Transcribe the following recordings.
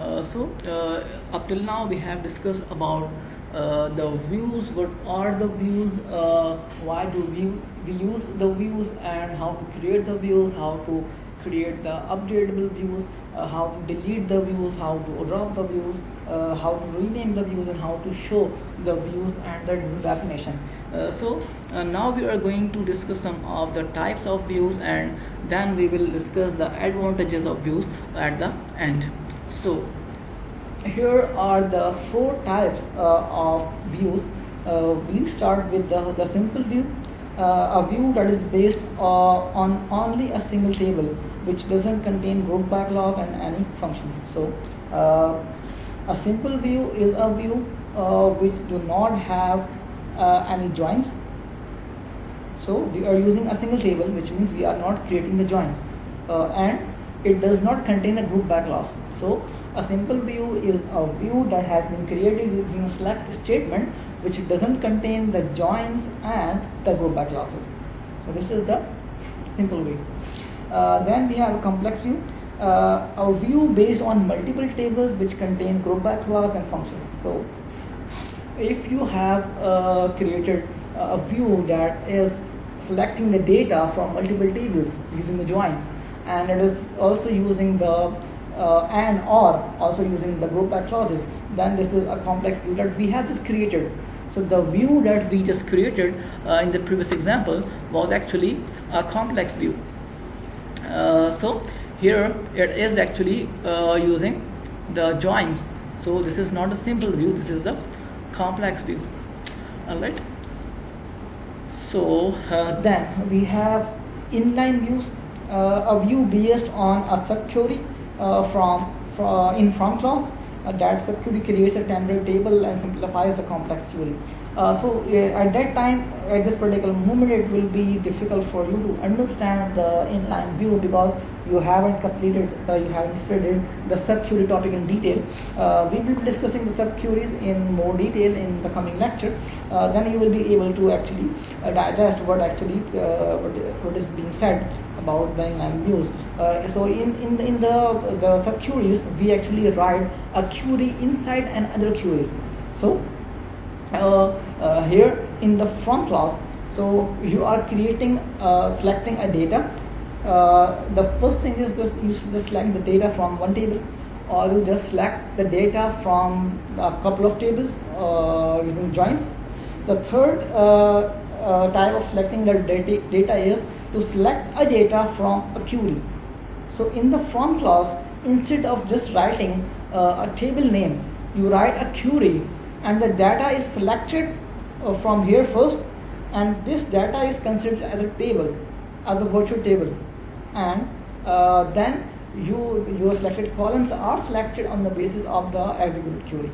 Up till now we have discussed about the views, what are the views, why do we use the views, and how to create the views, how to create the updatable views, how to delete the views, how to drop the views, how to rename the views, and how to show the views and the view definition. Now we are going to discuss some of the types of views, and then we will discuss the advantages of views at the end. So here are the four types of views. We start with the simple view, a view that is based on only a single table, which doesn't contain group by clause and any function. So a simple view is a view which do not have any joins. So we are using a single table, which means we are not creating the joins, and it does not contain a group by clause. So a simple view is a view that has been created using a select statement, which doesn't contain the joins and the group by clauses. So this is the simple view. Then we have a complex view, a view based on multiple tables which contain group by clause and functions. So if you have created a view that is selecting the data from multiple tables using the joins, and it is also using the and or also using the group by clauses, then this is a complex view that we have just created. So the view that we just created in the previous example was actually a complex view. So here it is actually using the joins. So this is not a simple view, this is the complex view. Alright. So then we have inline views, a view based on a subquery from clause. That subquery creates a temporary table and simplifies the complex query. At that time, at this particular moment, it will be difficult for you to understand the inline view because you haven't completed, you haven't studied the subquery topic in detail. We will be discussing the subqueries in more detail in the coming lecture. Then you will be able to actually digest what is being said about the inline views. So in the subqueries, we actually write a query inside another query. So here in the from clause, so you are creating selecting a data. The first thing is this: you should just select the data from one table, or you just select the data from a couple of tables using joins. The third type of selecting the data is to select a data from a query. So in the from clause, instead of just writing a table name, you write a query, and the data is selected from here first, and this data is considered as a table, as a virtual table, and then your selected columns are selected on the basis of the executed query.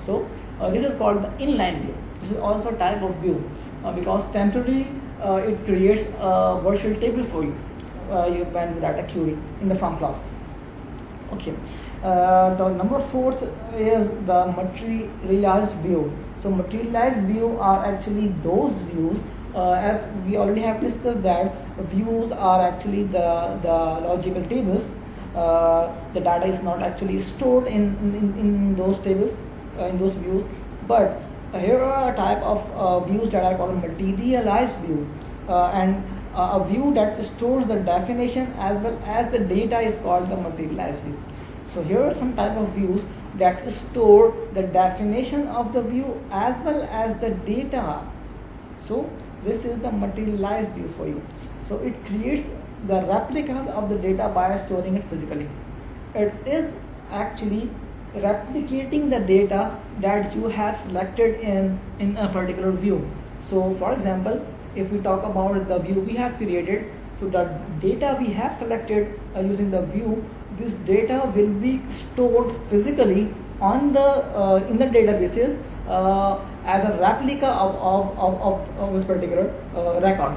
So this is called the inline view. This is also a type of view because temporarily it creates a virtual table for you when you write a query in the from clause. Okay. The number 4 is the materialized view. So materialized view are actually those views, as we already have discussed that views are actually the logical tables. The data is not actually stored in those tables, in those views, but here are a type of views that are called materialized view, and a view that stores the definition as well as the data is called the materialized view. So here are some type of views that store the definition of the view as well as the data. So this is the materialized view for you. So it creates the replicas of the data by storing it physically. It is actually replicating the data that you have selected in a particular view. So for example, if we talk about the view we have created, so the data we have selected using the view, this data will be stored physically on the in the databases as a replica of this particular record,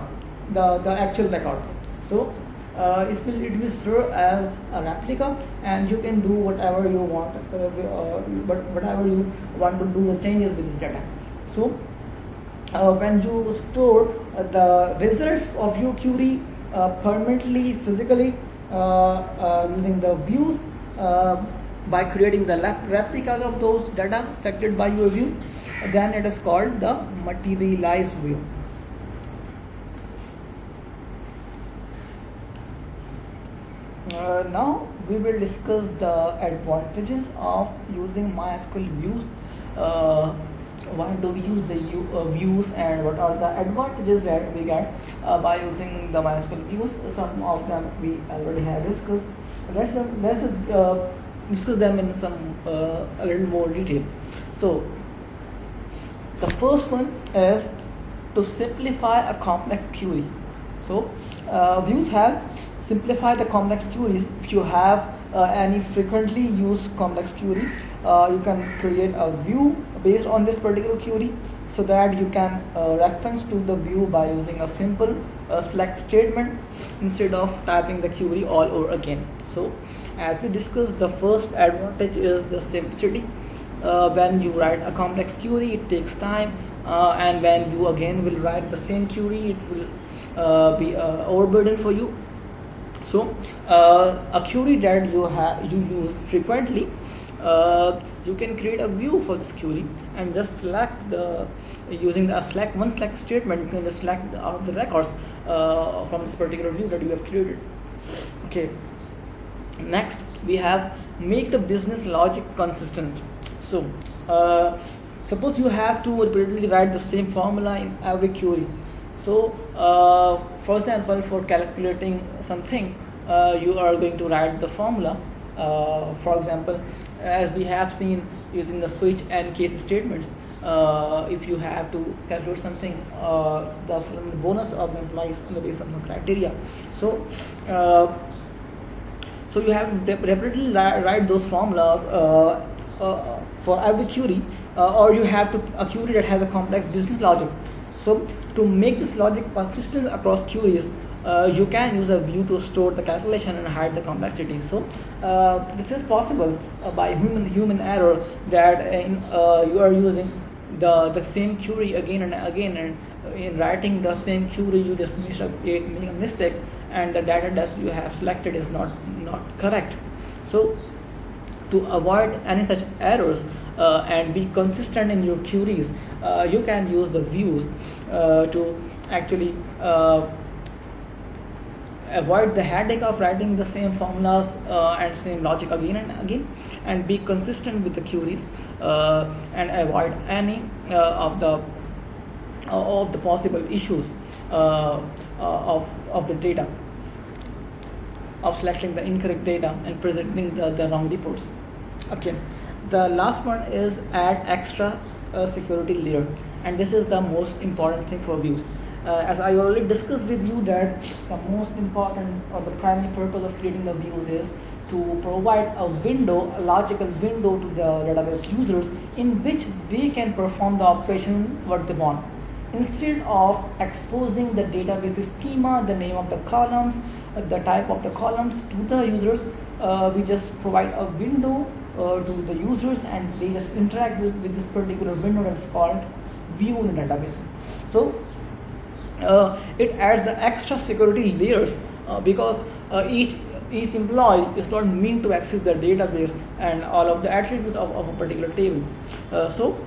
the actual record. So it will serve as a replica, and you can do whatever you want, whatever you want to do the changes with this data. So when you store the results of your query permanently physically using the views, by creating the replicas of those data selected by your view, then it is called the materialized view. Now we will discuss the advantages of using MySQL views. Why do we use the views, and what are the advantages that we get by using the MySQL views? Some of them we already have discussed. Let's just discuss them in some a little more detail. So the first one is to simplify a complex query. So views have simplify the complex queries. If you have any frequently used complex query, you can create a view based on this particular query, so that you can reference to the view by using a simple select statement instead of typing the query all over again. So as we discussed, the first advantage is the simplicity. When you write a complex query, it takes time, and when you again will write the same query, it will be overburden for you. So a query that you use frequently, you can create a view for this query and just select using the one select statement. You can just select out the records from this particular view that you have created. Okay. Next, we have make the business logic consistent. So suppose you have to repeatedly write the same formula in every query. So for example, for calculating something, you are going to write the formula. For example, as we have seen using the switch and case statements, if you have to calculate something, the bonus of the employees on the basis of the criteria. So you have to repeatedly write those formulas for every query, or you have a query that has a complex business logic. So to make this logic consistent across queries, you can use a view to store the calculation and hide the complexity. So this is possible by human error, that you are using the same query again and again, and in writing the same query you just make a mistake, and the data that you have selected is not correct. So to avoid any such errors and be consistent in your queries, you can use the views to actually avoid the headache of writing the same formulas and same logic again and again, and be consistent with the queries and avoid any of the possible issues of the data, of selecting the incorrect data and presenting the wrong reports. Okay, the last one is add extra security layer, and this is the most important thing for views. As I already discussed with you, that the most important or the primary purpose of creating the views is to provide a logical window to the database users in which they can perform the operation what they want. Instead of exposing the database schema, the name of the columns, the type of the columns to the users, we just provide a window to the users, and they just interact with this particular window that's called view in the databases. So it adds the extra security layers because each employee is not meant to access the database and all of the attributes of a particular table. So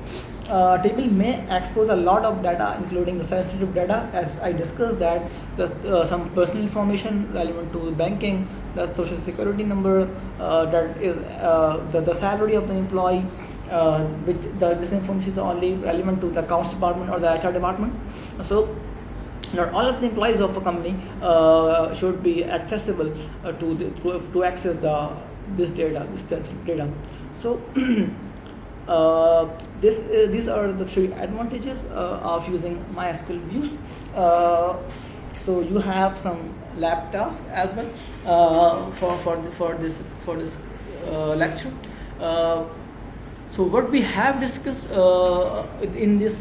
table may expose a lot of data, including the sensitive data, as I discussed, that some personal information relevant to banking, the social security number, that is the salary of the employee, which this information is only relevant to the accounts department or the HR department. So not all of the employees of a company should be accessible to access this data, this sensitive data. So these are the three advantages of using MySQL views. So you have some lab tasks as well for this lecture. So what we have discussed in this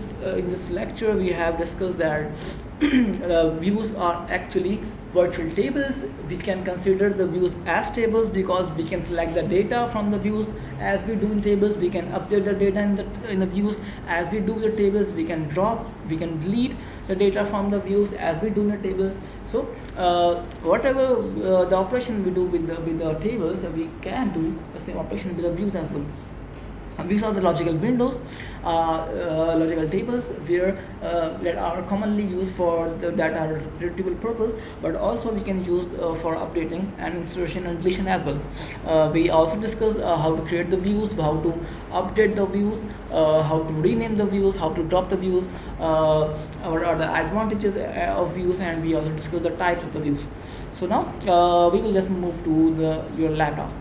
lecture, we have discussed that views are actually virtual tables. We can consider the views as tables because we can select the data from the views as we do in tables. We can update the data in the views as we do the tables. We can delete the data from the views as we do in the tables. So whatever the operation we do with the tables, we can do the same operation with the views as well. These are the logical windows, logical tables where that are commonly used for that are retrieval purpose, but also we can use for updating and insertion and deletion as well. We also discuss how to create the views, how to update the views, how to rename the views, how to drop the views, what are the advantages of views, and we also discuss the types of the views. So now we will just move to your lab task.